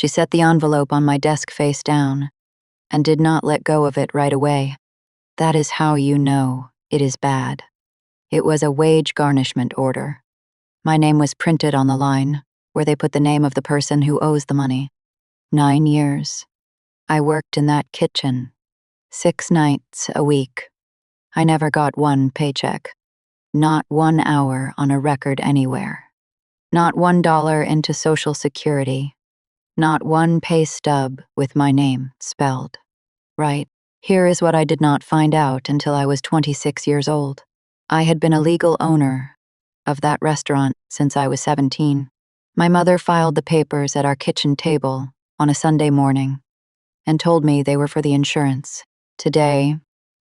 She set the envelope on my desk face down and did not let go of it right away. That is how you know it is bad. It was a wage garnishment order. My name was printed on the line, where they put the name of the person who owes the money. 9 years. I worked in that kitchen. 6 nights a week. I never got one paycheck. Not 1 hour on a record anywhere. Not $1 into Social Security. Not one pay stub with my name spelled right. Here is what I did not find out until I was 26 years old. I had been a legal owner of that restaurant since I was 17. My mother filed the papers at our kitchen table on a Sunday morning and told me they were for the insurance. Today,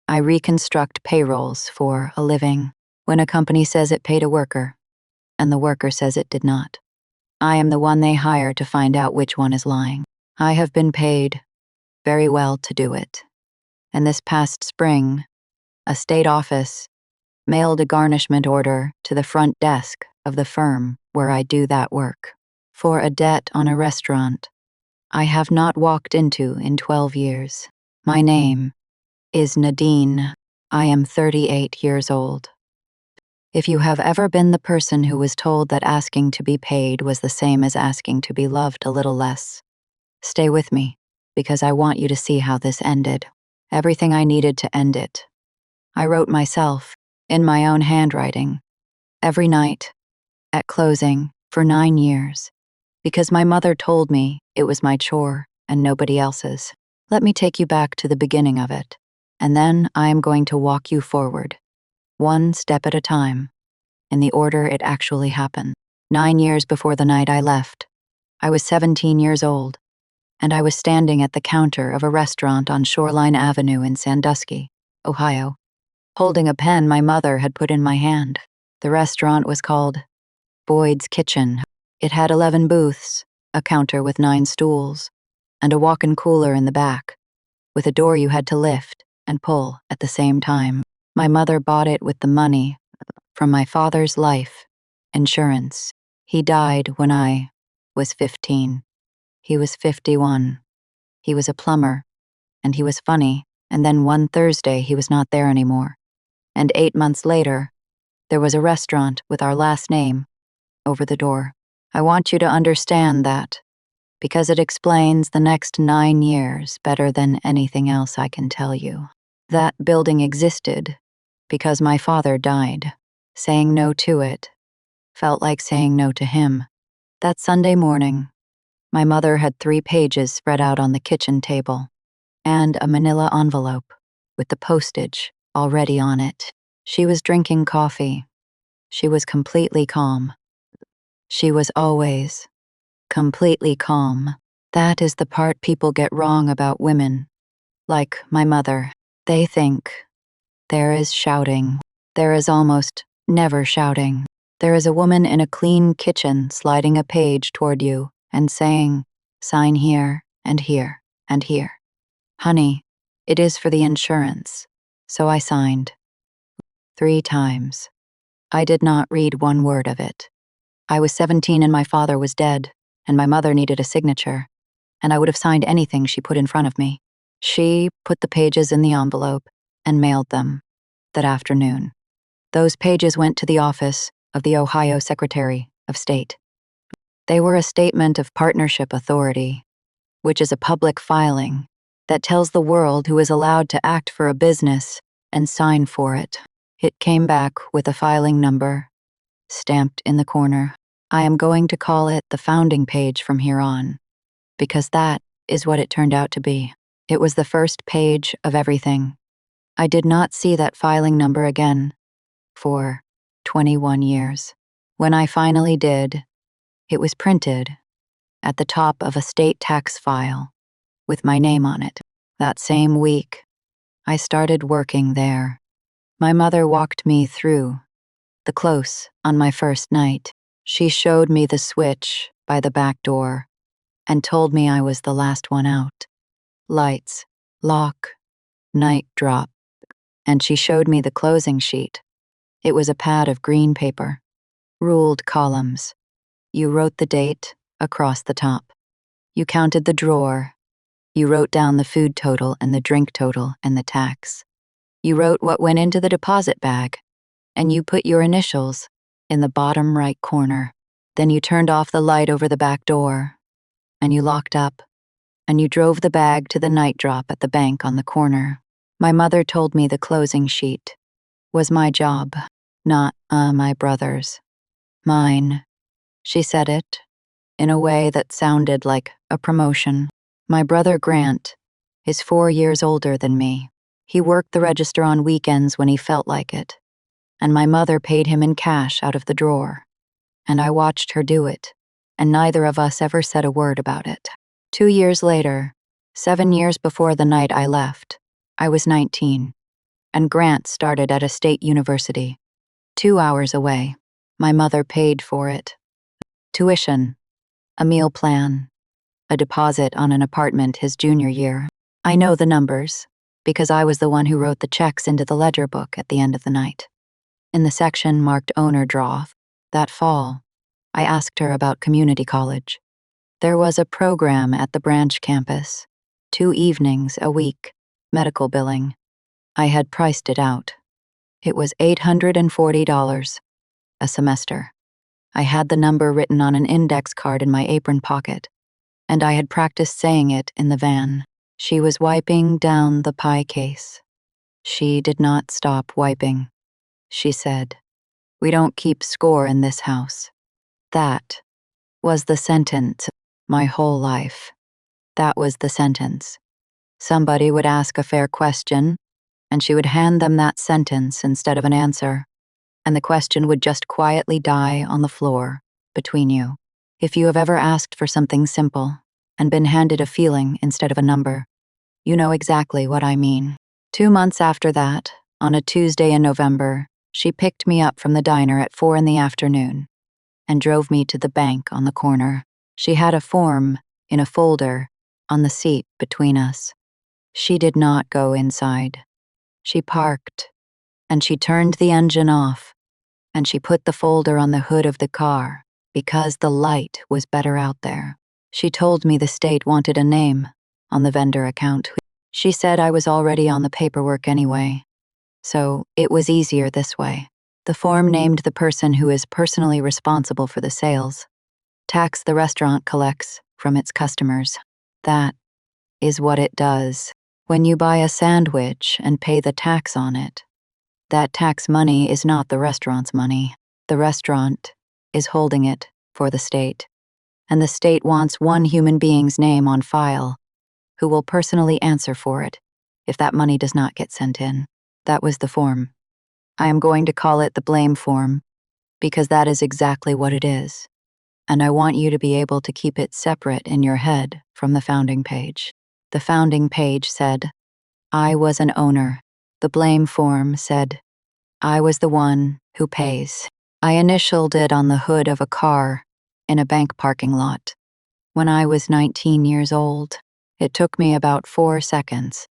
I reconstruct payrolls for a living when a company says it paid a worker and the worker says it did not. I am the one they hire to find out which one is lying. I have been paid very well to do it. And this past spring, a state office mailed a garnishment order to the front desk of the firm where I do that work for a debt on a restaurant I have not walked into in 12 years. My name is Nadine. I am 38 years old. If you have ever been the person who was told that asking to be paid was the same as asking to be loved a little less, stay with me, because I want you to see how this ended. Everything I needed to end it. I wrote myself, in my own handwriting, every night, at closing, for 9 years, because my mother told me it was my chore and nobody else's. Let me take you back to the beginning of it, and then I am going to walk you forward, one step at a time, in the order it actually happened. 9 years before the night I left, I was 17 years old, and I was standing at the counter of a restaurant on Shoreline Avenue in Sandusky, Ohio, holding a pen my mother had put in my hand. The restaurant was called Boyd's Kitchen. It had 11 booths, a counter with 9 stools, and a walk-in cooler in the back, with a door you had to lift and pull at the same time. My mother bought it with the money from my father's life insurance. He died when I was 15. He was 51. He was a plumber, and he was funny, and then one Thursday he was not there anymore. And 8 months later, there was a restaurant with our last name over the door. I want you to understand that, because it explains the next 9 years better than anything else I can tell you. That building existed because my father died. Saying no to it felt like saying no to him. That Sunday morning, my mother had 3 pages spread out on the kitchen table and a manila envelope with the postage already on it. She was drinking coffee. She was completely calm. She was always completely calm. That is the part people get wrong about women. Like my mother, they think there is shouting. There is almost never shouting. There is a woman in a clean kitchen sliding a page toward you and saying, "Sign here and here and here." Honey, it is for the insurance. So I signed. 3 times. I did not read one word of it. I was 17 and my father was dead, and my mother needed a signature, and I would have signed anything she put in front of me. She put the pages in the envelope and mailed them that afternoon. Those pages went to the office of the Ohio Secretary of State. They were a statement of partnership authority, which is a public filing that tells the world who is allowed to act for a business and sign for it. It came back with a filing number, stamped in the corner. I am going to call it the founding page from here on, because that is what it turned out to be. It was the first page of everything. I did not see that filing number again for 21 years. When I finally did, it was printed at the top of a state tax file with my name on it. That same week, I started working there. My mother walked me through the close on my first night. She showed me the switch by the back door and told me I was the last one out. Lights, lock, night drop. And she showed me the closing sheet. It was a pad of green paper, ruled columns. You wrote the date across the top. You counted the drawer. You wrote down the food total and the drink total and the tax. You wrote what went into the deposit bag, and you put your initials in the bottom right corner. Then you turned off the light over the back door, and you locked up, and you drove the bag to the night drop at the bank on the corner. My mother told me the closing sheet was my job, not my brother's. Mine. She said it in a way that sounded like a promotion. My brother Grant is 4 years older than me. He worked the register on weekends when he felt like it, and my mother paid him in cash out of the drawer. And I watched her do it, and neither of us ever said a word about it. 2 years later, 7 years before the night I left, I was 19, and Grant started at a state university, 2 hours away. My mother paid for it. Tuition, a meal plan, a deposit on an apartment his junior year. I know the numbers, because I was the one who wrote the checks into the ledger book at the end of the night. In the section marked owner draw, that fall, I asked her about community college. There was a program at the branch campus, 2 evenings a week, medical billing. I had priced it out. It was $840 a semester. I had the number written on an index card in my apron pocket, and I had practiced saying it in the van. She was wiping down the pie case. She did not stop wiping. She said, "We don't keep score in this house." That was the sentence my whole life. That was the sentence. Somebody would ask a fair question, and she would hand them that sentence instead of an answer, and the question would just quietly die on the floor between you. If you have ever asked for something simple and been handed a feeling instead of a number, you know exactly what I mean. 2 months after that, on a Tuesday in November, she picked me up from the diner at 4 in the afternoon and drove me to the bank on the corner. She had a form in a folder on the seat between us. She did not go inside. She parked, and she turned the engine off, and she put the folder on the hood of the car because the light was better out there. She told me the state wanted a name on the vendor account. She said I was already on the paperwork anyway, so it was easier this way. The form named the person who is personally responsible for the sales, tax the restaurant collects from its customers. That is what it does. When you buy a sandwich and pay the tax on it, that tax money is not the restaurant's money. The restaurant is holding it for the state, and the state wants one human being's name on file who will personally answer for it if that money does not get sent in. That was the form. I am going to call it the blame form because that is exactly what it is, and I want you to be able to keep it separate in your head from the founding page. The founding page said, "I was an owner." The blame form said, "I was the one who pays." I initialed it on the hood of a car in a bank parking lot. When I was 19 years old, it took me about 4 seconds.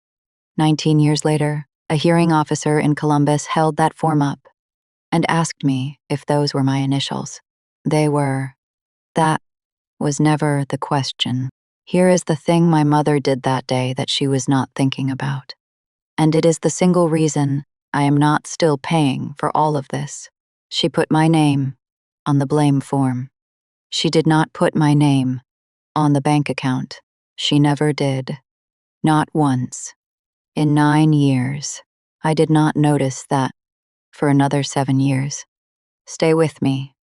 19 years later, a hearing officer in Columbus held that form up and asked me if those were my initials. They were. That was never the question. Here is the thing my mother did that day that she was not thinking about. And it is the single reason I am not still paying for all of this. She put my name on the blame form. She did not put my name on the bank account. She never did. Not once. In 9 years, I did not notice that for another 7 years. Stay with me,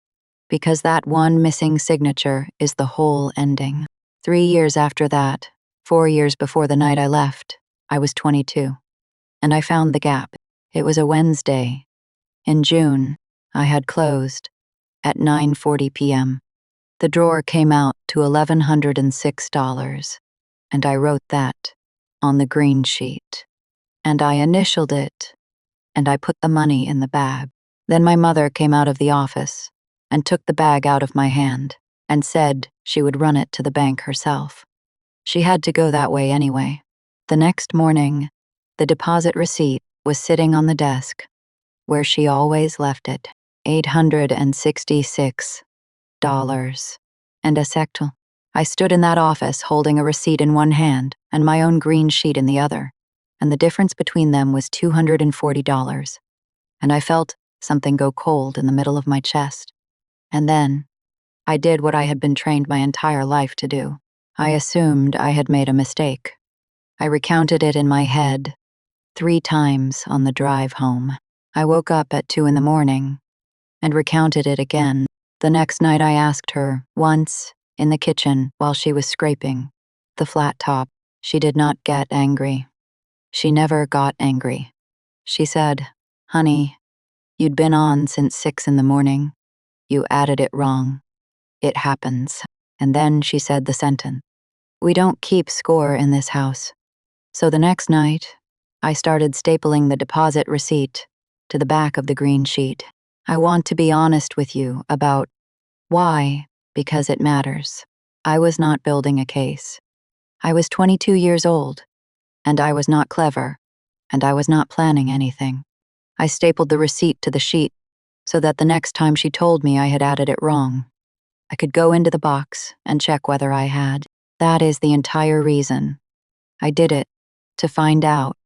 because that one missing signature is the whole ending. 3 years after that, 4 years before the night I left, I was 22, and I found the gap. It was a Wednesday. In June, I had closed at 9:40 p.m. The drawer came out to $1,106, and I wrote that on the green sheet. And I initialed it, and I put the money in the bag. Then my mother came out of the office and took the bag out of my hand and said she would run it to the bank herself. She had to go that way anyway. The next morning, the deposit receipt was sitting on the desk, where she always left it, $866 and a sectel. I stood in that office holding a receipt in one hand and my own green sheet in the other, and the difference between them was $240. And I felt something go cold in the middle of my chest. And then, I did what I had been trained my entire life to do. I assumed I had made a mistake. I recounted it in my head 3 times on the drive home. I woke up at 2 in the morning and recounted it again. The next night I asked her, once, in the kitchen while she was scraping the flat top. She did not get angry. She never got angry. She said, "Honey, you'd been on since 6 in the morning. You added it wrong. It happens." And then she said the sentence, "We don't keep score in this house." So the next night, I started stapling the deposit receipt to the back of the green sheet. I want to be honest with you about why, because it matters. I was not building a case. I was 22 years old, and I was not clever, and I was not planning anything. I stapled the receipt to the sheet so that the next time she told me I had added it wrong, I could go into the box and check whether I had. That is the entire reason. I did it to find out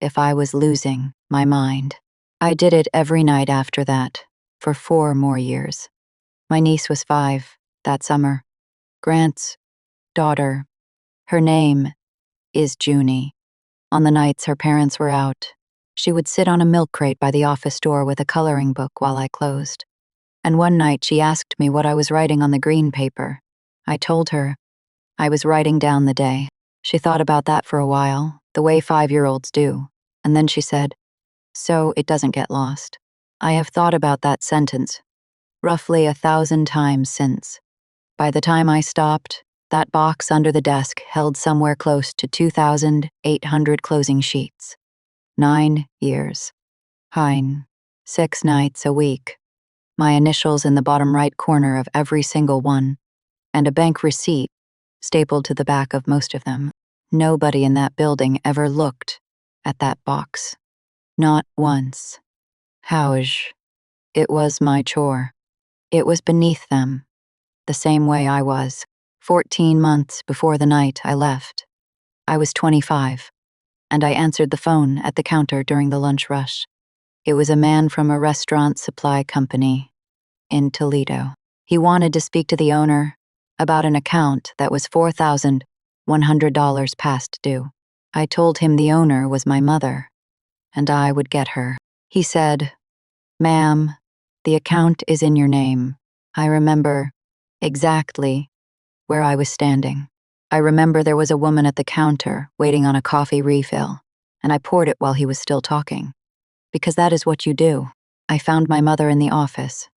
if I was losing my mind. I did it every night after that, for 4 more years. My niece was 5 that summer. Grant's daughter. Her name is Junie. On the nights her parents were out, she would sit on a milk crate by the office door with a coloring book while I closed. And one night she asked me what I was writing on the green paper. I told her I was writing down the day. She thought about that for a while, the way 5-year-olds do, and then she said, "So it doesn't get lost." I have thought about that sentence roughly 1,000 times since. By the time I stopped, that box under the desk held somewhere close to 2,800 closing sheets. 9 years. Hein. 6 nights a week. My initials in the bottom right corner of every single one, and a bank receipt stapled to the back of most of them. Nobody in that building ever looked at that box. Not once. Howj. It was my chore. It was beneath them, the same way I was. 14 months before the night I left. I was 25, and I answered the phone at the counter during the lunch rush. It was a man from a restaurant supply company in Toledo. He wanted to speak to the owner about an account that was $4,100 past due. I told him the owner was my mother, and I would get her. He said, "Ma'am, the account is in your name." I remember exactly where I was standing. I remember there was a woman at the counter waiting on a coffee refill, and I poured it while he was still talking. Because that is what you do. I found my mother in the office.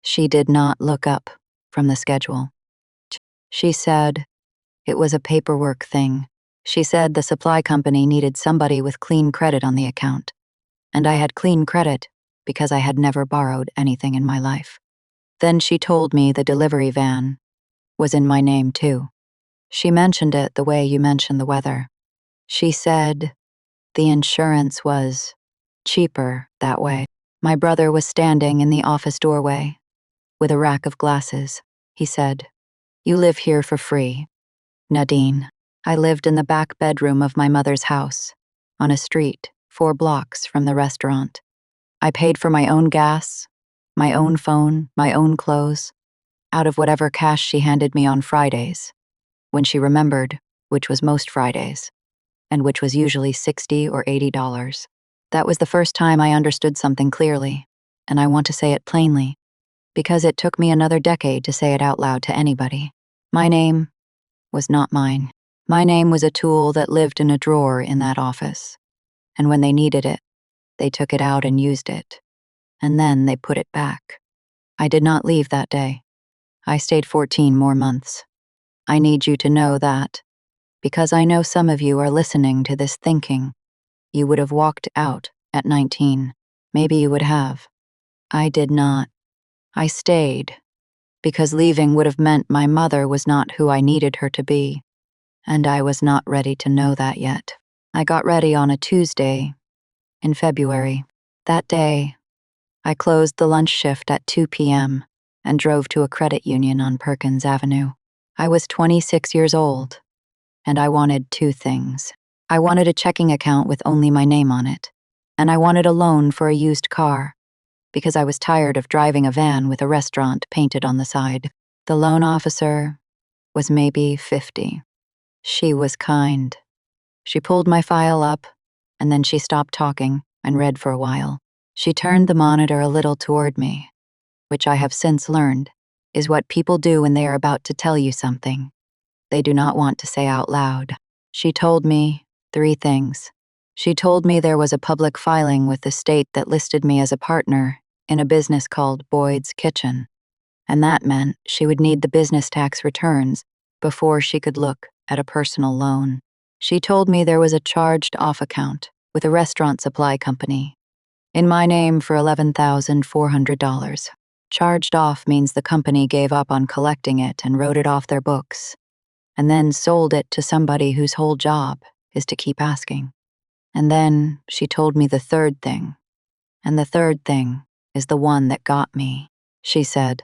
She did not look up from the schedule. She said it was a paperwork thing. She said the supply company needed somebody with clean credit on the account. And I had clean credit because I had never borrowed anything in my life. Then she told me the delivery van was in my name too. She mentioned it the way you mention the weather. She said the insurance was cheaper that way. My brother was standing in the office doorway with a rack of glasses. He said, "You live here for free, Nadine." I lived in the back bedroom of my mother's house, on a street 4 blocks from the restaurant. I paid for my own gas, my own phone, my own clothes, out of whatever cash she handed me on Fridays, when she remembered, which was most Fridays, and which was usually $60 or $80. That was the first time I understood something clearly, and I want to say it plainly, because it took me another decade to say it out loud to anybody. My name was not mine. My name was a tool that lived in a drawer in that office, and when they needed it, they took it out and used it, and then they put it back. I did not leave that day. I stayed 14 more months. I need you to know that, because I know some of you are listening to this thinking, you would have walked out at 19. Maybe you would have. I did not. I stayed, because leaving would have meant my mother was not who I needed her to be, and I was not ready to know that yet. I got ready on a Tuesday in February. That day, I closed the lunch shift at 2 p.m. and drove to a credit union on Perkins Avenue. I was 26 years old, and I wanted two things. I wanted a checking account with only my name on it, and I wanted a loan for a used car, because I was tired of driving a van with a restaurant painted on the side. The loan officer was maybe 50. She was kind. She pulled my file up, and then she stopped talking and read for a while. She turned the monitor a little toward me, which I have since learned is what people do when they are about to tell you something they do not want to say out loud. She told me 3 things. She told me there was a public filing with the state that listed me as a partner in a business called Boyd's Kitchen, and that meant she would need the business tax returns before she could look at a personal loan. She told me there was a charged-off account with a restaurant supply company in my name for $11,400. Charged off means the company gave up on collecting it and wrote it off their books, and then sold it to somebody whose whole job is to keep asking. And then she told me the third thing, and the third thing is the one that got me. She said,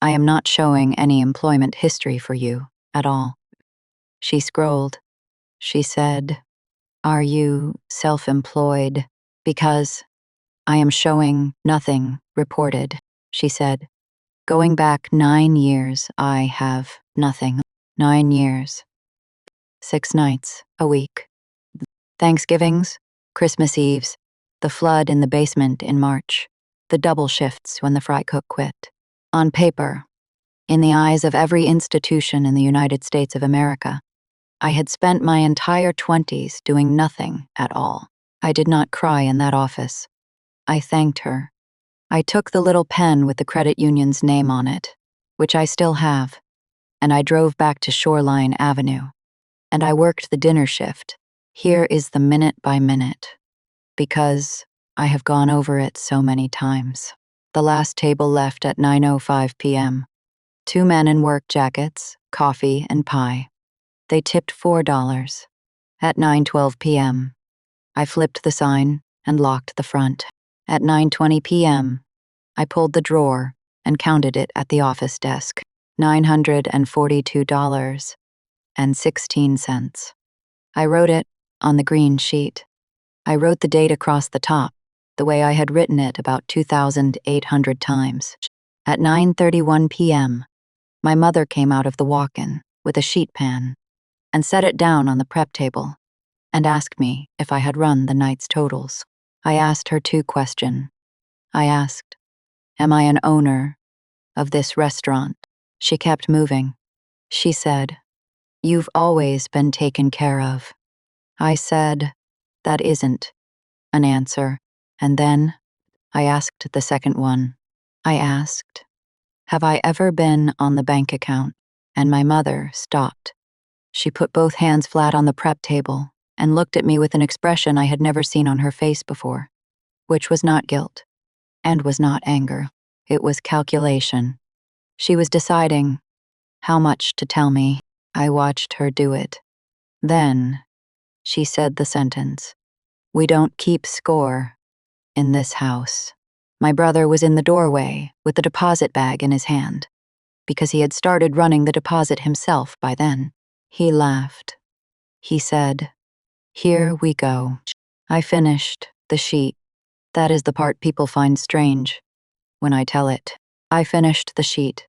I am not showing any employment history for you at all. She scrolled. She said, Are you self-employed? Because I am showing nothing reported, she said. Going back 9 years, I have nothing. 9 years. 6 nights a week. Thanksgivings, Christmas Eves, the flood in the basement in March, the double shifts when the fry cook quit. On paper, in the eyes of every institution in the United States of America, I had spent my entire 20s doing nothing at all. I did not cry in that office. I thanked her. I took the little pen with the credit union's name on it, which I still have, and I drove back to Shoreline Avenue. And I worked the dinner shift. Here is the minute by minute, because I have gone over it so many times. The last table left at 9:05 p.m. 2 men in work jackets, coffee, and pie. They tipped $4. At 9:12 p.m., I flipped the sign and locked the front. At 9:20 p.m., I pulled the drawer and counted it at the office desk. $942.16. I wrote it on the green sheet. I wrote the date across the top, the way I had written it about 2,800 times. At 9:31 p.m., my mother came out of the walk-in with a sheet pan and set it down on the prep table and asked me if I had run the night's totals. I asked her 2 questions. I asked, Am I an owner of this restaurant? She kept moving. She said, You've always been taken care of. I said, That isn't an answer. And then I asked the second one. I asked, Have I ever been on the bank account? And my mother stopped. She put both hands flat on the prep table and looked at me with an expression I had never seen on her face before, which was not guilt and was not anger. It was calculation. She was deciding how much to tell me. I watched her do it. Then she said the sentence, We don't keep score in this house. My brother was in the doorway with the deposit bag in his hand, because he had started running the deposit himself by then. He laughed. He said, Here we go. I finished the sheet. That is the part people find strange when I tell it. I finished the sheet.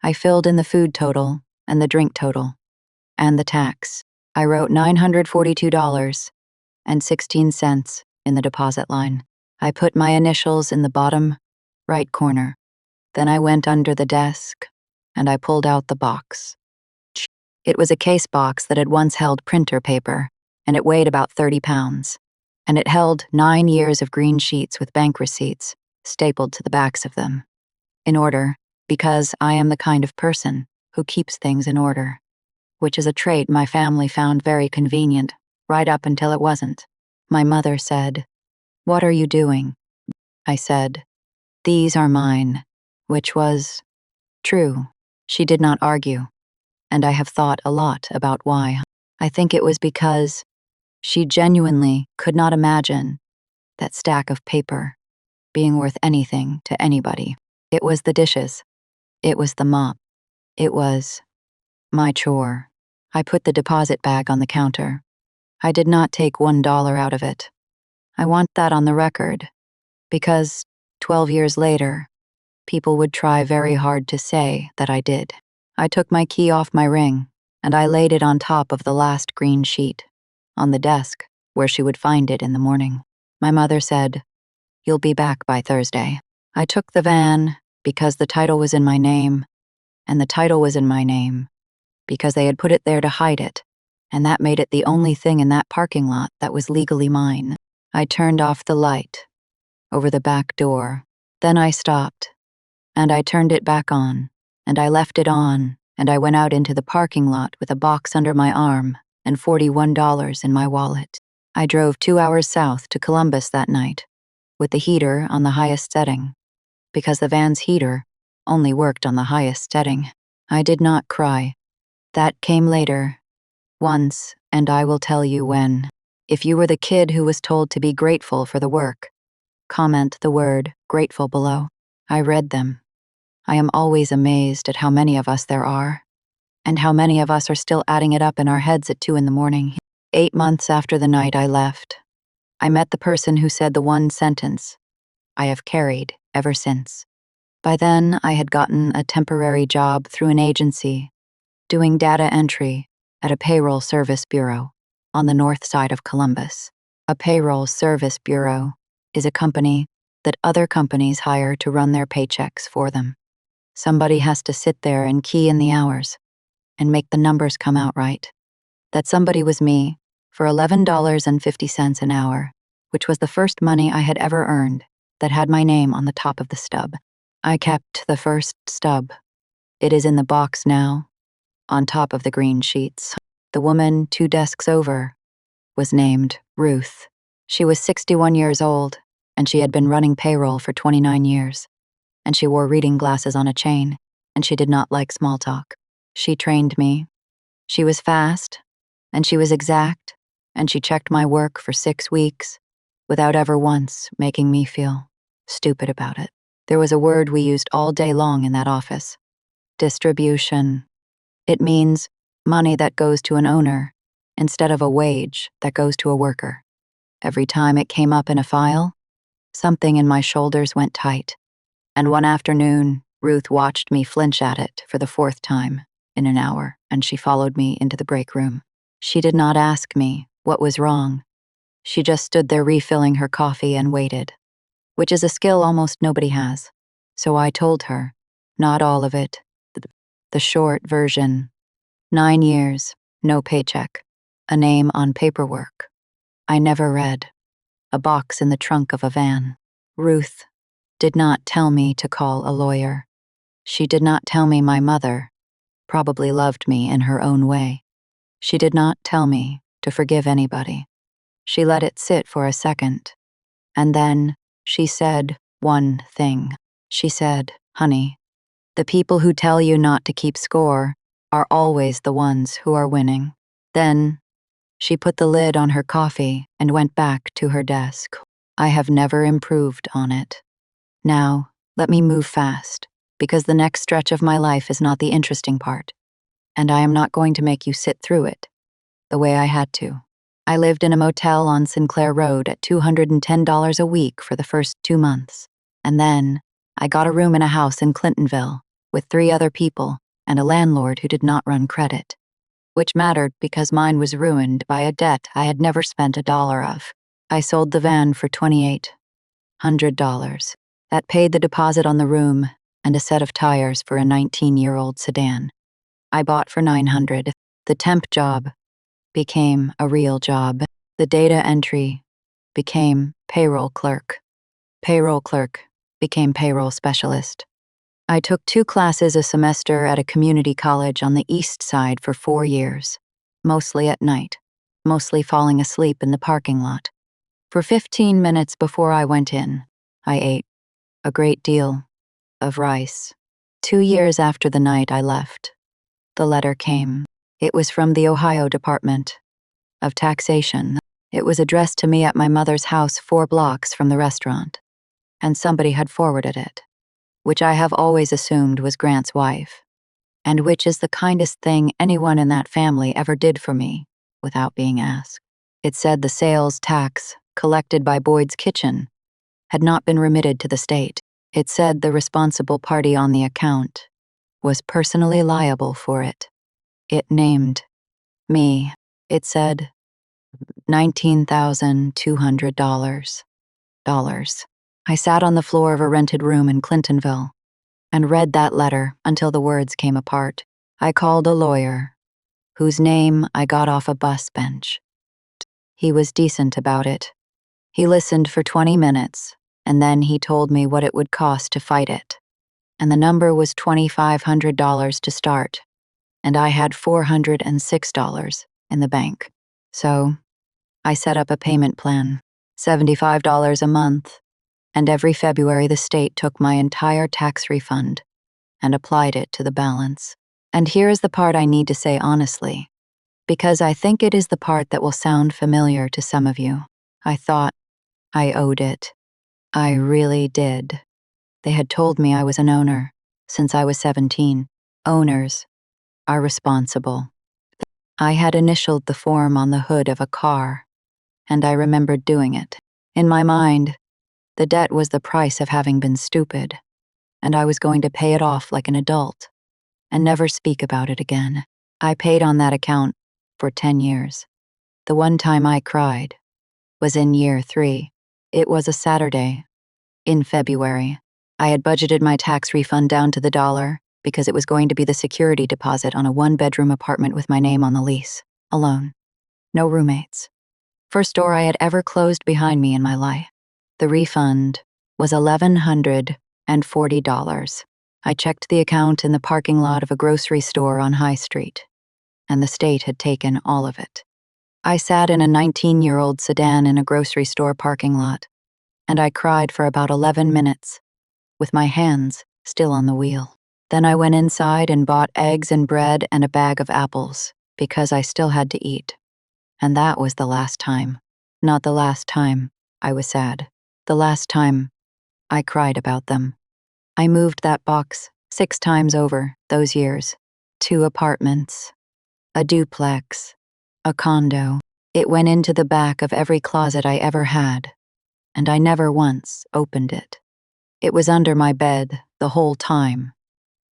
I filled in the food total and the drink total and the tax. I wrote $942.16 in the deposit line. I put my initials in the bottom right corner. Then I went under the desk and I pulled out the box. It was a case box that had once held printer paper, and it weighed about 30 pounds. And it held 9 years of green sheets with bank receipts stapled to the backs of them. In order, because I am the kind of person who keeps things in order, which is a trait my family found very convenient, right up until it wasn't. My mother said, What are you doing? I said, These are mine, which was true. She did not argue, and I have thought a lot about why. I think it was because she genuinely could not imagine that stack of paper being worth anything to anybody. It was the dishes. It was the mop. It was My chore. I put the deposit bag on the counter. I did not take $1 out of it. I want that on the record, because 12 years later, people would try very hard to say that I did. I took my key off my ring, and I laid it on top of the last green sheet, on the desk, where she would find it in the morning. My mother said, "You'll be back by Thursday." I took the van because the title was in my name, and the title was in my name because they had put it there to hide it, and that made it the only thing in that parking lot that was legally mine. I turned off the light over the back door. Then I stopped, and I turned it back on, and I left it on, and I went out into the parking lot with a box under my arm and $41 in my wallet. I drove 2 hours south to Columbus that night, with the heater on the highest setting, because the van's heater only worked on the highest setting. I did not cry. That came later, once, and I will tell you when. If you were the kid who was told to be grateful for the work, comment the word grateful below. I read them. I am always amazed at how many of us there are, and how many of us are still adding it up in our heads at 2 in the morning. 8 months after the night I left, I met the person who said the one sentence I have carried ever since. By then, I had gotten a temporary job through an agency, doing data entry at a payroll service bureau on the north side of Columbus. A payroll service bureau is a company that other companies hire to run their paychecks for them. Somebody has to sit there and key in the hours and make the numbers come out right. That somebody was me for $11.50 an hour, which was the first money I had ever earned that had my name on the top of the stub. I kept the first stub. It is in the box now, on top of the green sheets. The woman 2 desks over was named Ruth. She was 61 years old, and she had been running payroll for 29 years. And she wore reading glasses on a chain, and she did not like small talk. She trained me. She was fast, and she was exact, and she checked my work for 6 weeks without ever once making me feel stupid about it. There was a word we used all day long in that office: distribution. It means money that goes to an owner instead of a wage that goes to a worker. Every time it came up in a file, something in my shoulders went tight. And one afternoon, Ruth watched me flinch at it for the 4th time in an hour, and she followed me into the break room. She did not ask me what was wrong. She just stood there refilling her coffee and waited, which is a skill almost nobody has. So I told her, not all of it, the short version. 9 years, no paycheck, a name on paperwork I never read, a box in the trunk of a van. Ruth did not tell me to call a lawyer. She did not tell me my mother probably loved me in her own way. She did not tell me to forgive anybody. She let it sit for a second, and then she said one thing. She said, "Honey, the people who tell you not to keep score are always the ones who are winning." Then she put the lid on her coffee and went back to her desk. I have never improved on it. Now, let me move fast, because the next stretch of my life is not the interesting part, and I am not going to make you sit through it the way I had to. I lived in a motel on Sinclair Road at $210 a week for the first 2 months, and then I got a room in a house in Clintonville with 3 other people and a landlord who did not run credit, which mattered because mine was ruined by a debt I had never spent a dollar of. I sold the van for $2,800. That paid the deposit on the room and a set of tires for a 19-year-old sedan. I bought for $900. The temp job became a real job. The data entry became payroll clerk. Payroll clerk became payroll specialist. I took 2 classes a semester at a community college on the east side for 4 years, mostly at night, mostly falling asleep in the parking lot. For 15 minutes before I went in, I ate a great deal of rice. 2 years after the night I left, the letter came. It was from the Ohio Department of Taxation. It was addressed to me at my mother's house 4 blocks from the restaurant, and somebody had forwarded it, which I have always assumed was Grant's wife. and which is the kindest thing anyone in that family ever did for me, without being asked. It said the sales tax collected by Boyd's Kitchen had not been remitted to the state. It said the responsible party on the account was personally liable for it. It named me. It said $19,200. I sat on the floor of a rented room in Clintonville and read that letter until the words came apart. I called a lawyer, whose name I got off a bus bench. He was decent about it. He listened for 20 minutes, and then he told me what it would cost to fight it. And the number was $2,500 to start, and I had $406 in the bank. So I set up a payment plan, $75 a month, and every February the state took my entire tax refund and applied it to the balance. And here is the part I need to say honestly, because I think it is the part that will sound familiar to some of you. I thought I owed it. I really did. They had told me I was an owner since I was 17. Owners are responsible. I had initialed the form on the hood of a car, and I remembered doing it. In my mind, the debt was the price of having been stupid, and I was going to pay it off like an adult and never speak about it again. I paid on that account for 10 years. The one time I cried was in year 3. It was a Saturday in February. I had budgeted my tax refund down to the dollar because it was going to be the security deposit on a 1-bedroom apartment with my name on the lease. Alone. No roommates. First door I had ever closed behind me in my life. The refund was $1,140. I checked the account in the parking lot of a grocery store on High Street, and the state had taken all of it. I sat in a 19-year-old sedan in a grocery store parking lot, and I cried for about 11 minutes, with my hands still on the wheel. Then I went inside and bought eggs and bread and a bag of apples, because I still had to eat. And that was the last time. Not the last time I was sad. The last time I cried about them. I moved that box 6 times over those years. 2 apartments, a duplex, a condo. It went into the back of every closet I ever had, and I never once opened it. It was under my bed the whole time,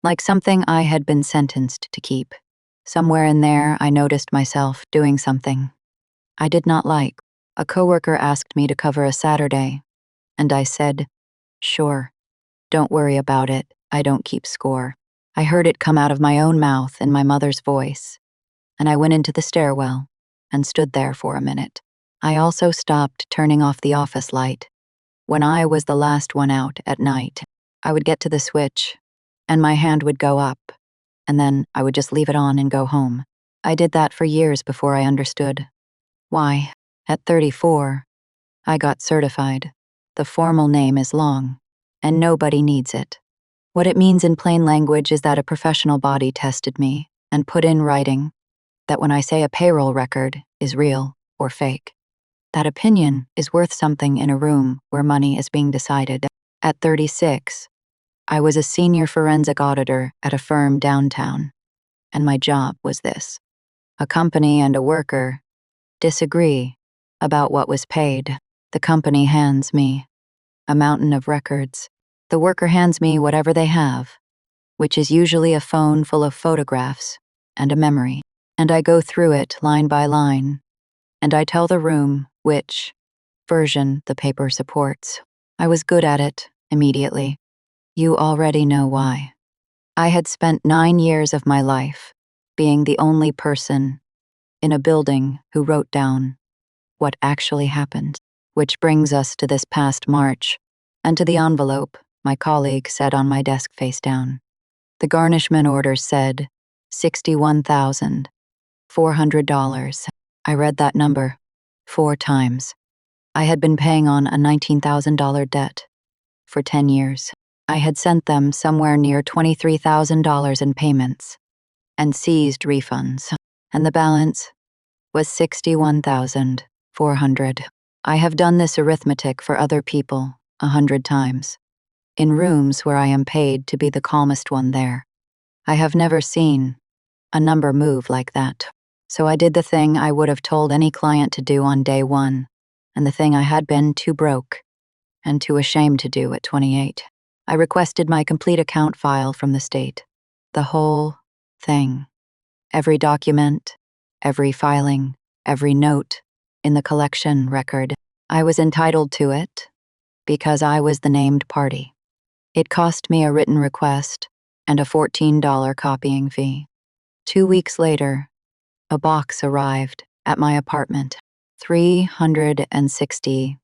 like something I had been sentenced to keep. Somewhere in there, I noticed myself doing something I did not like. A coworker asked me to cover a Saturday, and I said, "Sure. Don't worry about it, I don't keep score." I heard it come out of my own mouth in my mother's voice, and I went into the stairwell and stood there for a minute. I also stopped turning off the office light. When I was the last one out at night, I would get to the switch, and my hand would go up, and then I would just leave it on and go home. I did that for years before I understood why. At 34, I got certified. The formal name is long, and nobody needs it. What it means in plain language is that a professional body tested me and put in writing that when I say a payroll record is real or fake, that opinion is worth something in a room where money is being decided. At 36, I was a senior forensic auditor at a firm downtown, and my job was this. A company and a worker disagree about what was paid. The company hands me a mountain of records. The worker hands me whatever they have, which is usually a phone full of photographs and a memory, and I go through it line by line, and I tell the room which version the paper supports. I was good at it immediately. You already know why. I had spent 9 years of my life being the only person in a building who wrote down what actually happened, which brings us to this past March, and to the envelope my colleague said on my desk face down. The garnishment order said $61,400. I read that number 4 times. I had been paying on a $19,000 debt for 10 years. I had sent them somewhere near $23,000 in payments and seized refunds, and the balance was $61,400. I have done this arithmetic for other people 100 times, in rooms where I am paid to be the calmest one there. I have never seen a number move like that. So I did the thing I would have told any client to do on day one, and the thing I had been too broke and too ashamed to do at 28. I requested my complete account file from the state. The whole thing. Every document, every filing, every note in the collection record. I was entitled to it because I was the named party. It cost me a written request and a $14 copying fee. 2 weeks later, a box arrived at my apartment. 360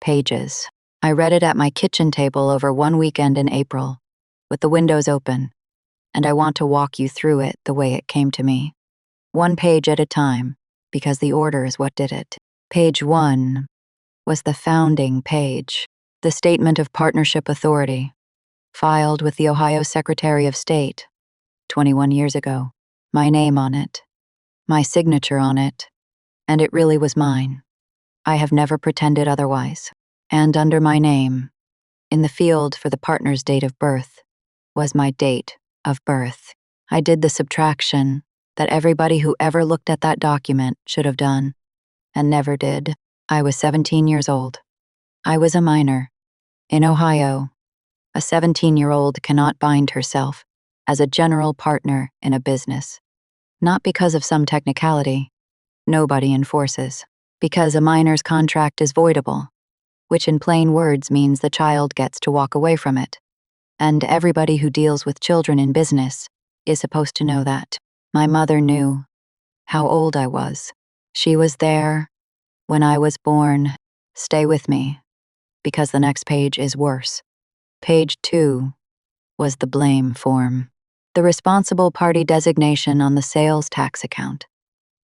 pages. I read it at my kitchen table over one weekend in April, with the windows open, and I want to walk you through it the way it came to me. One page at a time, because the order is what did it. Page 1 was the founding page, the Statement of Partnership Authority, filed with the Ohio Secretary of State 21 years ago. My name on it, my signature on it, and it really was mine. I have never pretended otherwise. And under my name, in the field for the partner's date of birth, was my date of birth. I did the subtraction that everybody who ever looked at that document should have done, and never did. I was 17 years old. I was a minor. In Ohio, a 17-year-old cannot bind herself as a general partner in a business. Not because of some technicality. Nobody enforces. Because a minor's contract is voidable, which in plain words means the child gets to walk away from it. And everybody who deals with children in business is supposed to know that. My mother knew how old I was. She was there when I was born. Stay with me, because the next page is worse. Page 2 was the blame form. The responsible party designation on the sales tax account,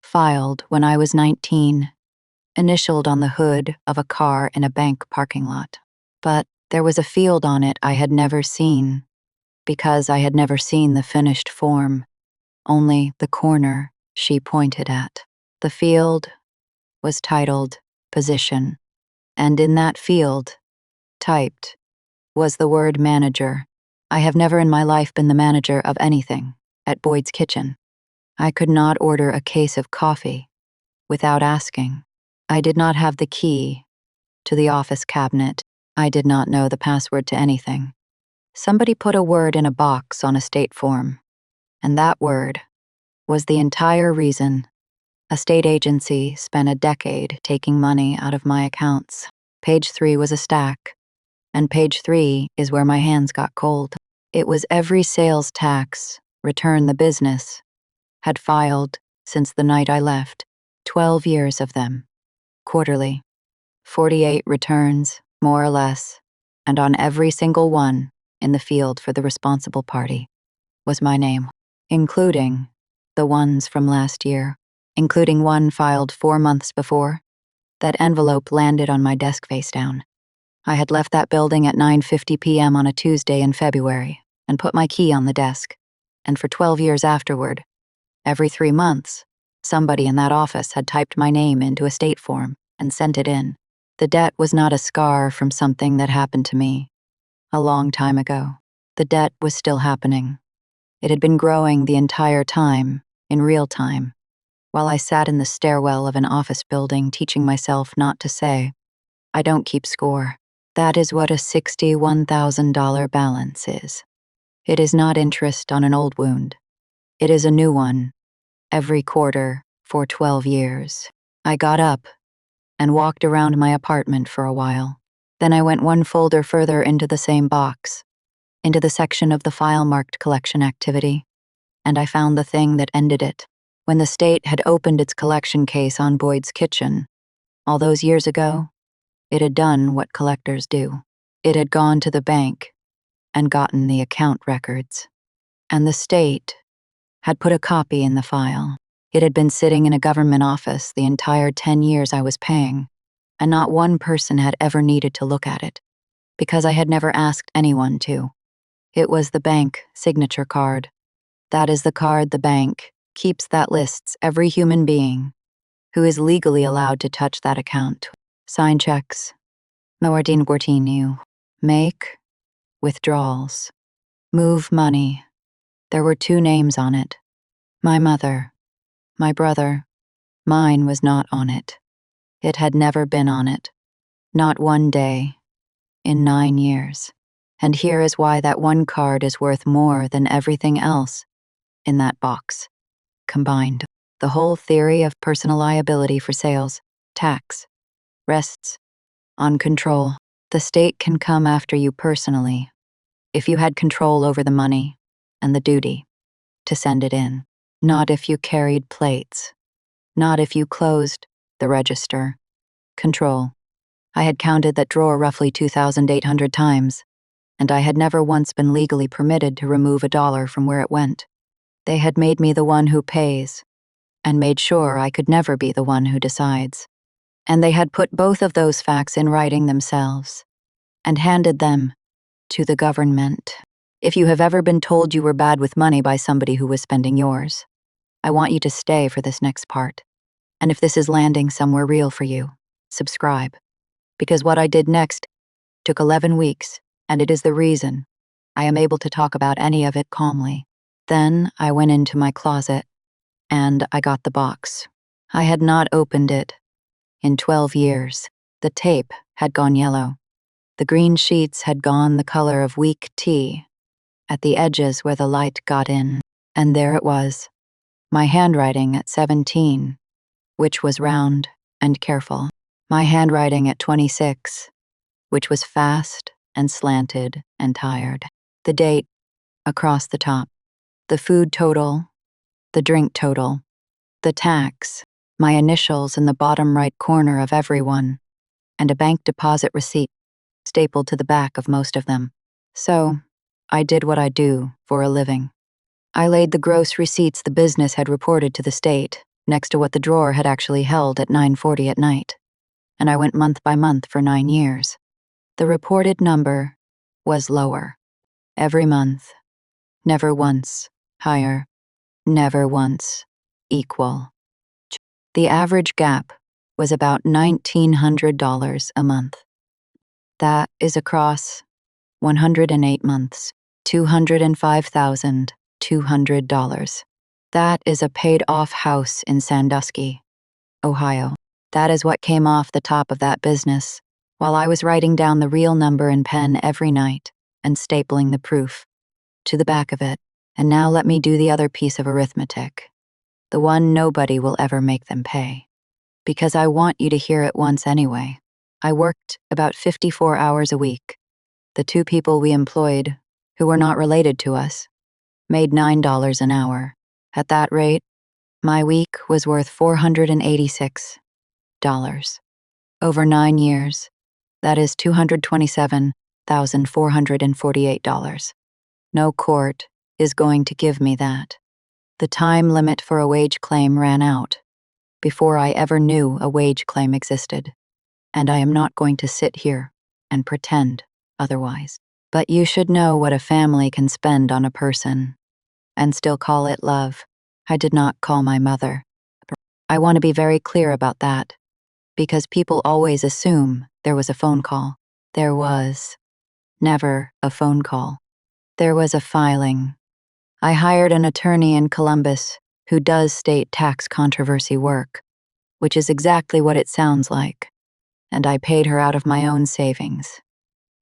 filed when I was 19, initialed on the hood of a car in a bank parking lot. But there was a field on it I had never seen, because I had never seen the finished form, only the corner she pointed at. The field was titled Position, and in that field, typed, was the word manager. I have never in my life been the manager of anything at Boyd's Kitchen. I could not order a case of coffee without asking. I did not have the key to the office cabinet. I did not know the password to anything. Somebody put a word in a box on a state form, and that word was the entire reason a state agency spent a decade taking money out of my accounts. Page 3 was a stack, and page 3 is where my hands got cold. It was every sales tax return the business had filed since the night I left, 12 years of them, quarterly, 48 returns, more or less, and on every single one in the field for the responsible party was my name, including the ones from last year, including one filed 4 months before. That envelope landed on my desk face down. I had left that building at 9:50 p.m. on a Tuesday in February and put my key on the desk, and for 12 years afterward, every 3 months, somebody in that office had typed my name into a state form and sent it in. The debt was not a scar from something that happened to me a long time ago. The debt was still happening. It had been growing the entire time, in real time, while I sat in the stairwell of an office building teaching myself not to say, I don't keep score. That is what a $61,000 balance is. It is not interest on an old wound. It is a new one, every quarter for 12 years. I got up and walked around my apartment for a while. Then I went one folder further into the same box, into the section of the file marked collection activity, and I found the thing that ended it. When the state had opened its collection case on Boyd's Kitchen, all those years ago, it had done what collectors do. It had gone to the bank and gotten the account records. And the state had put a copy in the file. It had been sitting in a government office the entire 10 years I was paying, and not one person had ever needed to look at it, because I had never asked anyone to. It was the bank signature card. That is the card the bank keeps that lists every human being who is legally allowed to touch that account. Sign checks, make withdrawals, move money. There were 2 names on it. My mother, my brother. Mine was not on it. It had never been on it. Not one day. In 9 years. And here is why that one card is worth more than everything else in that box. Combined, the whole theory of personal liability for sales, tax, rests on control. The state can come after you personally if you had control over the money and the duty to send it in. Not if you carried plates. Not if you closed the register. Control. I had counted that drawer roughly 2,800 times, and I had never once been legally permitted to remove $1 from where it went. They had made me the one who pays, and made sure I could never be the one who decides. And they had put both of those facts in writing themselves, and handed them to the government. If you have ever been told you were bad with money by somebody who was spending yours, I want you to stay for this next part. And if this is landing somewhere real for you, subscribe. Because what I did next took 11 weeks, and it is the reason I am able to talk about any of it calmly. Then I went into my closet, and I got the box. I had not opened it in 12 years. The tape had gone yellow. The green sheets had gone the color of weak tea at the edges where the light got in. And there it was, my handwriting at 17, which was round and careful. My handwriting at 26, which was fast and slanted and tired. The date across the top. The food total, the drink total, the tax, my initials in the bottom right corner of every one, and a bank deposit receipt stapled to the back of most of them. So, I did what I do for a living. I laid the gross receipts the business had reported to the state next to what the drawer had actually held at 9:40 at night, and I went month by month for 9 years. The reported number was lower. Every month. Never once higher. Never once equal. The average gap was about $1,900 a month. That is across 108 months, $205,200. That is a paid-off house in Sandusky, Ohio. That is what came off the top of that business, while I was writing down the real number in pen every night and stapling the proof to the back of it. And now let me do the other piece of arithmetic, the one nobody will ever make them pay. Because I want you to hear it once anyway. I worked about 54 hours a week. The 2 people we employed, who were not related to us, made $9 an hour. At that rate, my week was worth $486. Over 9 years, that is $227,448. No court is going to give me that. The time limit for a wage claim ran out before I ever knew a wage claim existed, and I am not going to sit here and pretend otherwise. But you should know what a family can spend on a person and still call it love. I did not call my mother. I want to be very clear about that, because people always assume there was a phone call. There was never a phone call. There was a filing. I hired an attorney in Columbus who does state tax controversy work, which is exactly what it sounds like, and I paid her out of my own savings.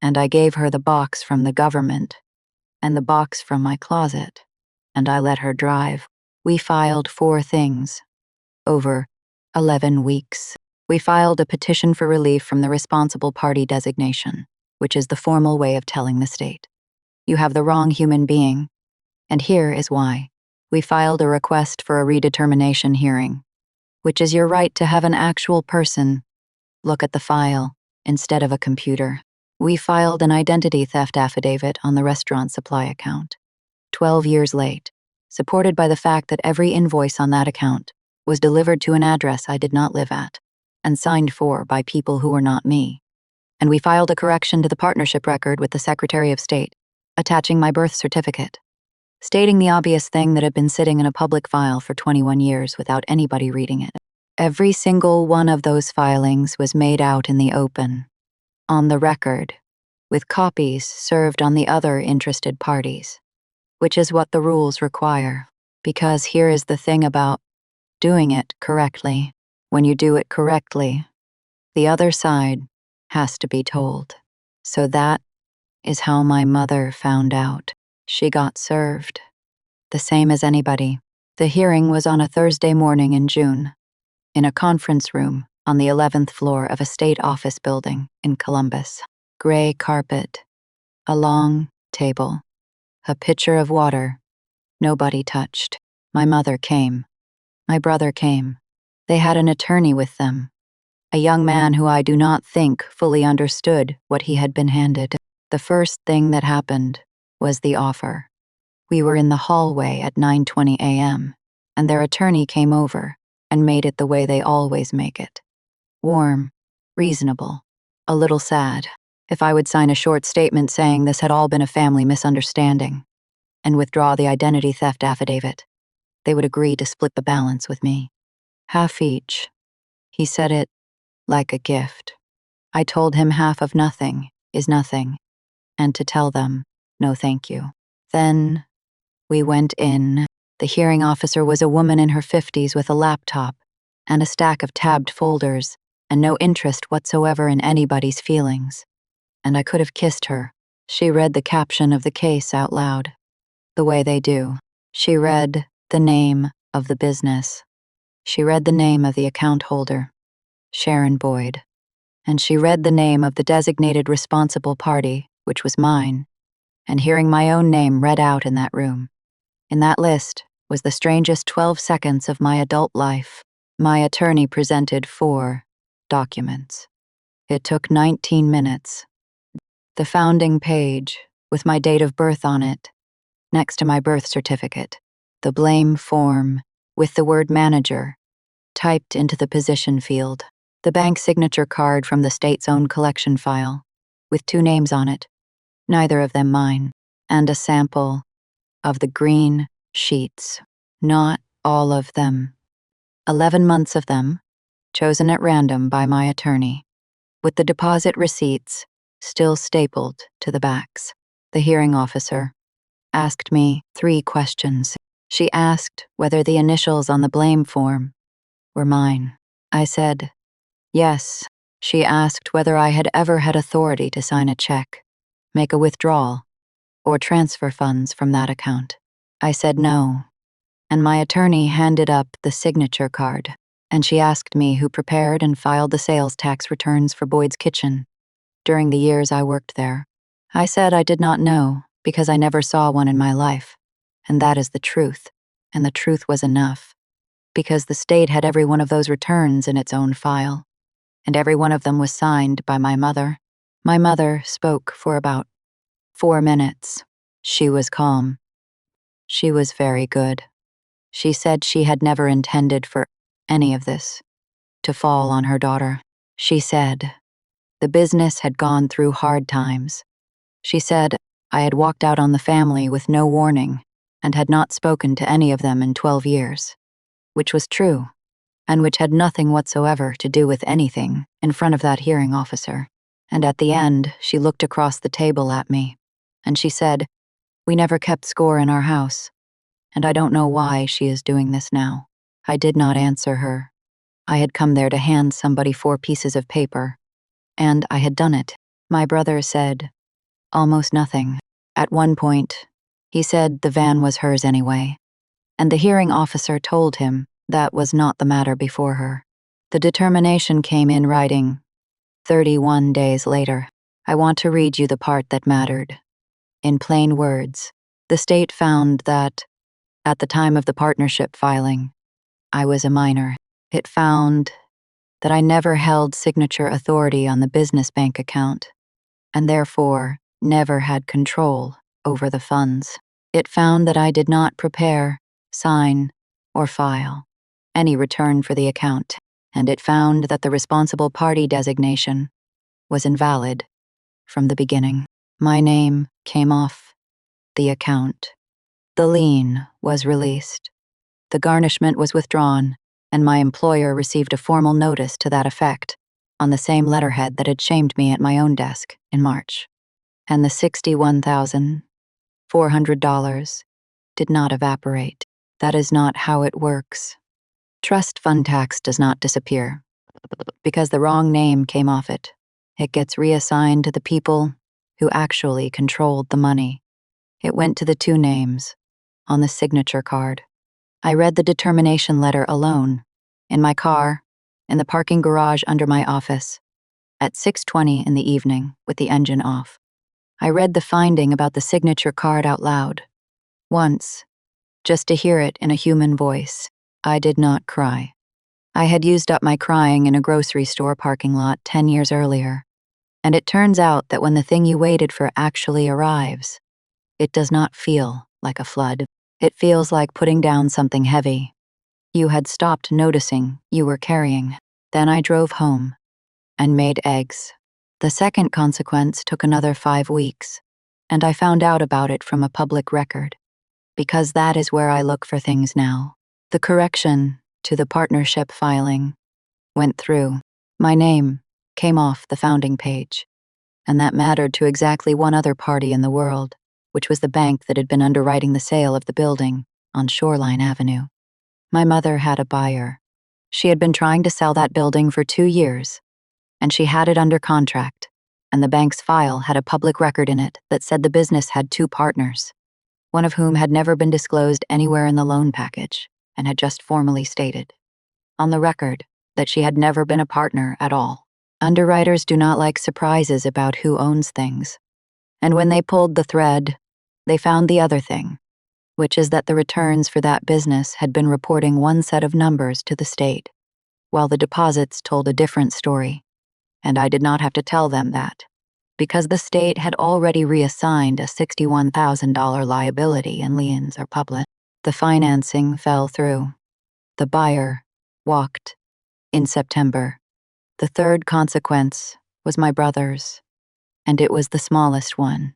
And I gave her the box from the government and the box from my closet, and I let her drive. We filed 4 things over 11 weeks. We filed a petition for relief from the responsible party designation, which is the formal way of telling the state, you have the wrong human being, and here is why. We filed a request for a redetermination hearing, which is your right to have an actual person look at the file instead of a computer. We filed an identity theft affidavit on the restaurant supply account, 12 years late, supported by the fact that every invoice on that account was delivered to an address I did not live at, and signed for by people who were not me. And we filed a correction to the partnership record with the Secretary of State, attaching my birth certificate, stating the obvious thing that had been sitting in a public file for 21 years without anybody reading it. Every single one of those filings was made out in the open, on the record, with copies served on the other interested parties. which is what the rules require. Because here is the thing about doing it correctly. When you do it correctly, the other side has to be told. So that is how my mother found out. She got served. The same as anybody. The hearing was on a Thursday morning in June, in a conference room on the 11th floor of a state office building in Columbus. Gray carpet, a long table, a pitcher of water. Nobody touched. My mother came. My brother came. They had an attorney with them, a young man who I do not think fully understood what he had been handed. The first thing that happened was the offer. We were in the hallway at 9:20 a.m., and their attorney came over and made it the way they always make it. Warm, reasonable, a little sad. If I would sign a short statement saying this had all been a family misunderstanding and withdraw the identity theft affidavit, they would agree to split the balance with me. Half each. He said it like a gift. I told him half of nothing is nothing, and to tell them, no thank you. Then we went in. The hearing officer was a woman in her 50s with a laptop and a stack of tabbed folders and no interest whatsoever in anybody's feelings. And I could have kissed her. She read the caption of the case out loud, the way they do. She read the name of the business. She read the name of the account holder, Sharon Boyd. And she read the name of the designated responsible party, which was mine, and hearing my own name read out in that room. In that list was the strangest 12 seconds of my adult life. My attorney presented 4 documents. It took 19 minutes. The founding page, with my date of birth on it, next to my birth certificate. The blame form, with the word manager, typed into the position field. The bank signature card from the state's own collection file, with 2 names on it, neither of them mine, and a sample of the green sheets. Not all of them. 11 months of them, chosen at random by my attorney, with the deposit receipts still stapled to the backs. The hearing officer asked me 3 questions. She asked whether the initials on the blame form were mine. I said, yes. She asked whether I had ever had authority to sign a check, make a withdrawal, or transfer funds from that account. I said no, and my attorney handed up the signature card, and she asked me who prepared and filed the sales tax returns for Boyd's Kitchen during the years I worked there. I said I did not know because I never saw one in my life, and that is the truth, and the truth was enough, because the state had every one of those returns in its own file, and every one of them was signed by my mother. My mother spoke for about 4 minutes. She was calm. She was very good. She said she had never intended for any of this to fall on her daughter. She said the business had gone through hard times. She said I had walked out on the family with no warning and had not spoken to any of them in 12 years, which was true, and which had nothing whatsoever to do with anything in front of that hearing officer. And at the end, she looked across the table at me, and she said, we never kept score in our house, and I don't know why she is doing this now. I did not answer her. I had come there to hand somebody 4 pieces of paper, and I had done it. My brother said almost nothing. At one point, he said the van was hers anyway, and the hearing officer told him that was not the matter before her. The determination came in writing 31 days later. I want to read you the part that mattered. In plain words, the state found that, at the time of the partnership filing, I was a minor. It found that I never held signature authority on the business bank account, and therefore never had control over the funds. It found that I did not prepare, sign, or file any return for the account, and it found that the responsible party designation was invalid from the beginning. My name came off the account. The lien was released. The garnishment was withdrawn, and my employer received a formal notice to that effect on the same letterhead that had shamed me at my own desk in March. And the $61,400 did not evaporate. That is not how it works. Trust fund tax does not disappear because the wrong name came off it. It gets reassigned to the people who actually controlled the money. It went to the two names on the signature card. I read the determination letter alone, in my car, in the parking garage under my office, at 6:20 in the evening with the engine off. I read the finding about the signature card out loud. Once, just to hear it in a human voice. I did not cry. I had used up my crying in a grocery store parking lot 10 years earlier. And it turns out that when the thing you waited for actually arrives, it does not feel like a flood. It feels like putting down something heavy you had stopped noticing you were carrying. Then I drove home and made eggs. The second consequence took another 5 weeks, and I found out about it from a public record, because that is where I look for things now. The correction to the partnership filing went through. My name came off the founding page, and that mattered to exactly one other party in the world, which was the bank that had been underwriting the sale of the building on Shoreline Avenue. My mother had a buyer. She had been trying to sell that building for 2 years, and she had it under contract, and the bank's file had a public record in it that said the business had 2 partners, one of whom had never been disclosed anywhere in the loan package and had just formally stated, on the record, that she had never been a partner at all. Underwriters do not like surprises about who owns things, and when they pulled the thread, they found the other thing, which is that the returns for that business had been reporting one set of numbers to the state, while the deposits told a different story. And I did not have to tell them that, because the state had already reassigned a $61,000 liability and liens are public. The financing fell through. The buyer walked in September. The third consequence was my brother's, and it was the smallest one,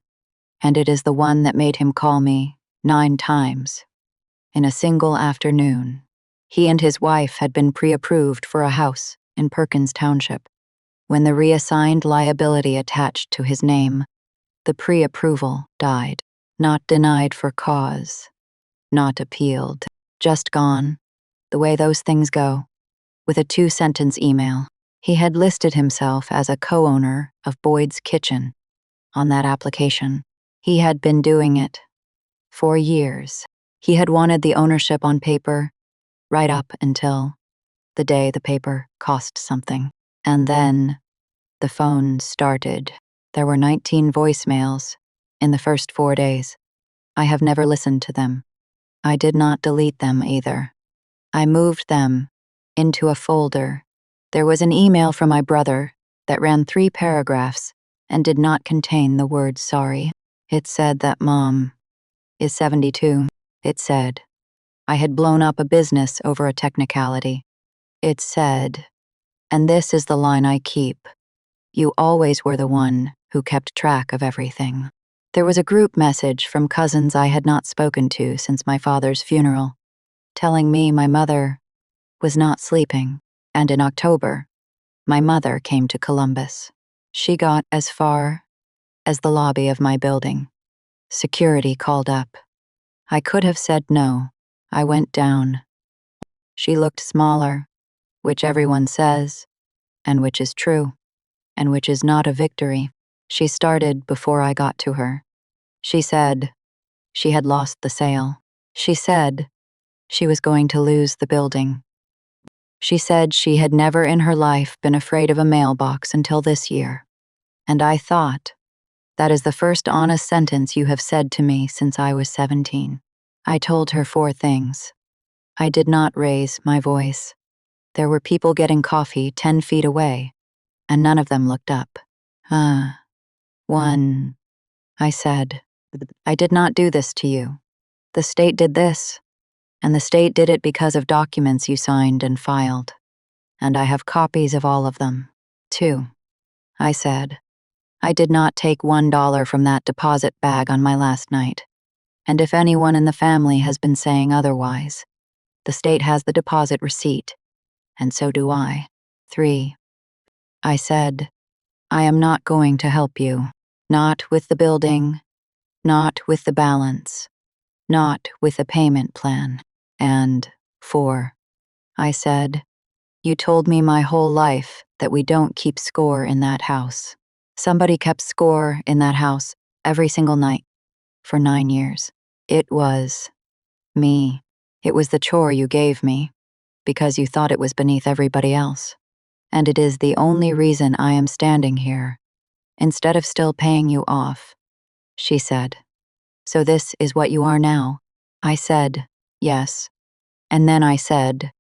and it is the one that made him call me 9 times in a single afternoon. He and his wife had been pre-approved for a house in Perkins Township. When the reassigned liability attached to his name, the pre-approval died, not denied for cause, not appealed, just gone, the way those things go, with a 2-sentence email. He had listed himself as a co-owner of Boyd's Kitchen on that application. He had been doing it for years. He had wanted the ownership on paper right up until the day the paper cost something. And then the phone started. There were 19 voicemails in the first 4 days. I have never listened to them. I did not delete them either. I moved them into a folder. There was an email from my brother that ran 3 paragraphs and did not contain the word sorry. It said that Mom is 72. It said I had blown up a business over a technicality. It said, and this is the line I keep, you always were the one who kept track of everything. There was a group message from cousins I had not spoken to since my father's funeral, telling me my mother was not sleeping, and in October, my mother came to Columbus. She got as far as the lobby of my building. Security called up. I could have said no. I went down. She looked smaller, which everyone says, and which is true, and which is not a victory. She started before I got to her. She said she had lost the sale. She said she was going to lose the building. She said she had never in her life been afraid of a mailbox until this year. And I thought, that is the first honest sentence you have said to me since I was 17. I told her 4 things. I did not raise my voice. There were people getting coffee 10 feet away, and none of them looked up. 1, I said, I did not do this to you. The state did this, and the state did it because of documents you signed and filed, and I have copies of all of them. 2, I said, I did not take $1 from that deposit bag on my last night, and if anyone in the family has been saying otherwise, the state has the deposit receipt, and so do I. 3, I said, I am not going to help you. Not with the building, not with the balance. not with a payment plan. And 4. I said, you told me my whole life that we don't keep score in that house. Somebody kept score in that house every single night for 9 years. It was me. It was the chore you gave me because you thought it was beneath everybody else. And it is the only reason I am standing here, instead of still paying you off, she said. So this is what you are now? I said, yes. And then I said,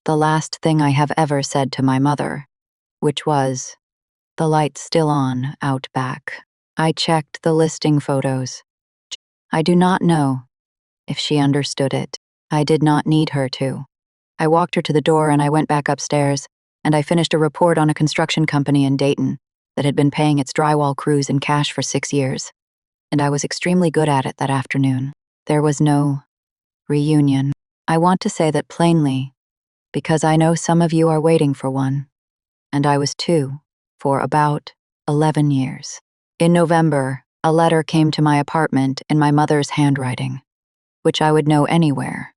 the last thing I have ever said to my mother, which was, the light's still on out back. I checked the listing photos. I do not know if she understood it. I did not need her to. I walked her to the door and I went back upstairs, and I finished a report on a construction company in Dayton that had been paying its drywall crews in cash for 6 years. And I was extremely good at it that afternoon. There was no reunion. I want to say that plainly, because I know some of you are waiting for one. And I was too, for about 11 years. In November, a letter came to my apartment in my mother's handwriting, which I would know anywhere,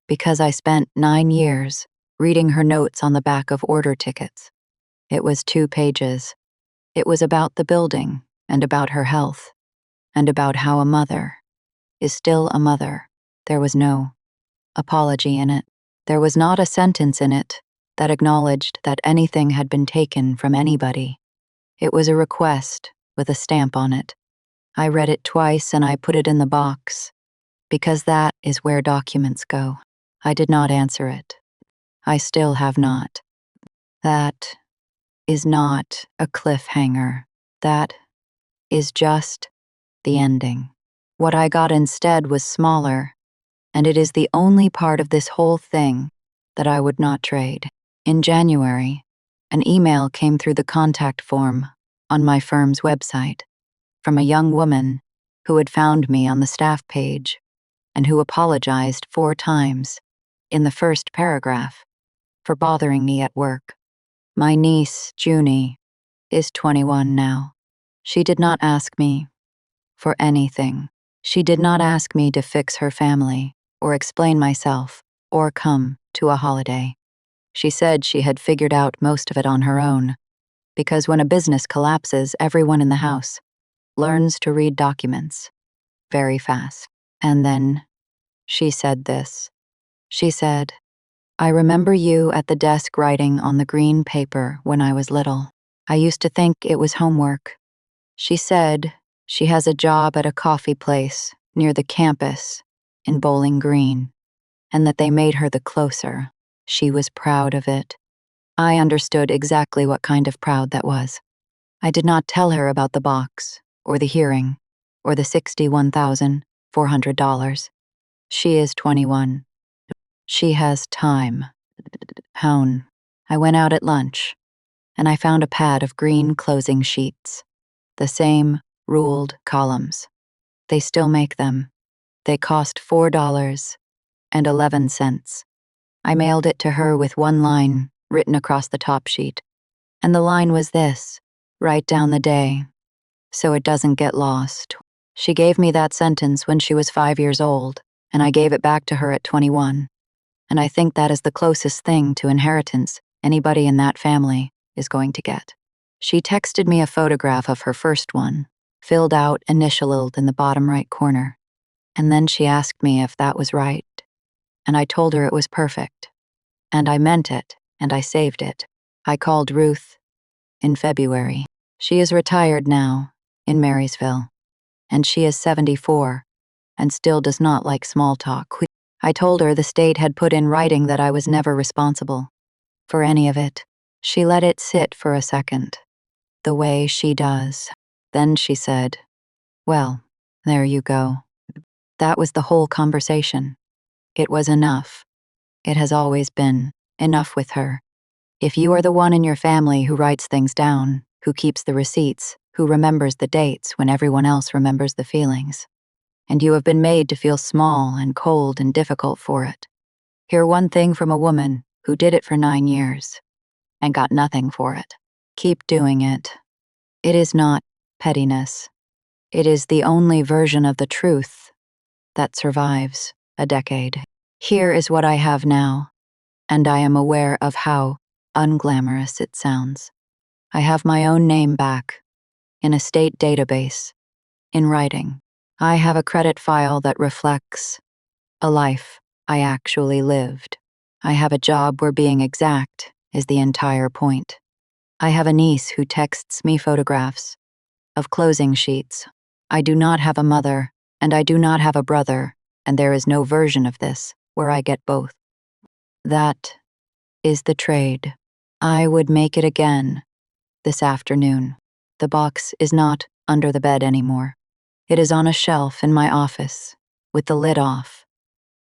because I spent 9 years reading her notes on the back of order tickets. It was 2 pages. It was about the building and about her health and about how a mother is still a mother. There was no apology in it. There was not a sentence in it that acknowledged that anything had been taken from anybody. It was a request with a stamp on it. I read it twice and I put it in the box, because that is where documents go. I did not answer it. I still have not. That is not a cliffhanger. That is just the ending. What I got instead was smaller, and it is the only part of this whole thing that I would not trade. In January, an email came through the contact form on my firm's website from a young woman who had found me on the staff page and who apologized 4 times in the first paragraph for bothering me at work. My niece, Junie, is 21 now. She did not ask me for anything. She did not ask me to fix her family or explain myself or come to a holiday. She said she had figured out most of it on her own, because when a business collapses, everyone in the house learns to read documents very fast. And then she said this. She said, I remember you at the desk writing on the green paper when I was little. I used to think it was homework. She said she has a job at a coffee place near the campus in Bowling Green, and that they made her the closer. She was proud of it. I understood exactly what kind of proud that was. I did not tell her about the box, or the hearing, or the $61,400. She is 21. She has time. Hown. I went out at lunch, and I found a pad of green closing sheets. The same ruled columns. They still make them. They cost $4.11. I mailed it to her with one line written across the top sheet. And the line was this: write down the day, so it doesn't get lost. She gave me that sentence when she was 5 years old, and I gave it back to her at 21. And I think that is the closest thing to inheritance anybody in that family is going to get. She texted me a photograph of her first one, filled out, initialed in the bottom right corner. And then she asked me if that was right. And I told her it was perfect. And I meant it, and I saved it. I called Ruth in February. She is retired now, in Marysville. And she is 74, and still does not like small talk. I told her the state had put in writing that I was never responsible for any of it. She let it sit for a second, the way she does. Then she said, well, there you go. That was the whole conversation. It was enough. It has always been enough with her. If you are the one in your family who writes things down, who keeps the receipts, who remembers the dates when everyone else remembers the feelings, and you have been made to feel small and cold and difficult for it, hear one thing from a woman who did it for 9 years and got nothing for it. Keep doing it. It is not pettiness. It is the only version of the truth that survives a decade. Here is what I have now, and I am aware of how unglamorous it sounds. I have my own name back, in a state database, in writing. I have a credit file that reflects a life I actually lived. I have a job where being exact is the entire point. I have a niece who texts me photographs of closing sheets. I do not have a mother, and I do not have a brother, and there is no version of this where I get both. That is the trade. I would make it again this afternoon. The box is not under the bed anymore. It is on a shelf in my office, with the lid off,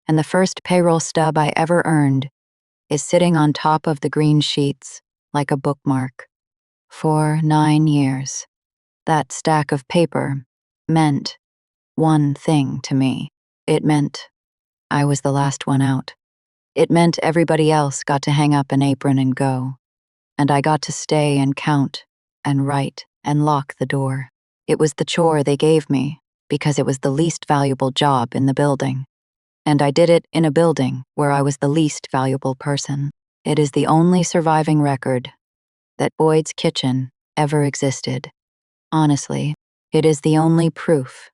and the first payroll stub I ever earned is sitting on top of the green sheets like a bookmark. For 9 years, that stack of paper meant one thing to me. It meant I was the last one out. It meant everybody else got to hang up an apron and go, and I got to stay and count and write and lock the door. It was the chore they gave me because it was the least valuable job in the building. And I did it in a building where I was the least valuable person. It is the only surviving record that Boyd's Kitchen ever existed. Honestly, it is the only proof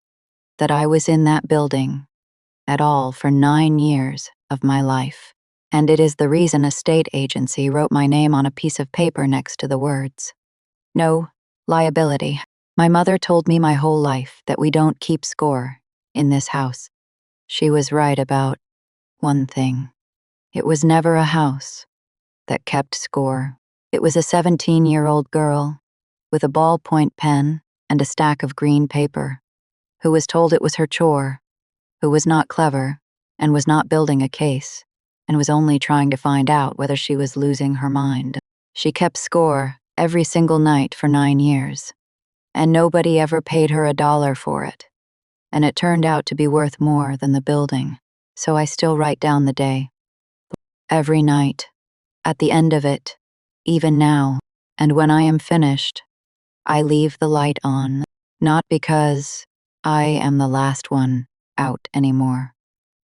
that I was in that building at all for 9 years of my life. And it is the reason a state agency wrote my name on a piece of paper next to the words. No liability. My mother told me my whole life that we don't keep score in this house. She was right about one thing. It was never a house that kept score. It was a 17-year-old girl with a ballpoint pen and a stack of green paper who was told it was her chore, who was not clever and was not building a case and was only trying to find out whether she was losing her mind. She kept score every single night for 9 years, and nobody ever paid her $1 for it. And it turned out to be worth more than the building, so I still write down the day. Every night, at the end of it, even now, and when I am finished, I leave the light on, not because I am the last one out anymore,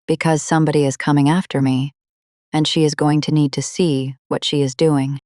because somebody is coming after me, and she is going to need to see what she is doing.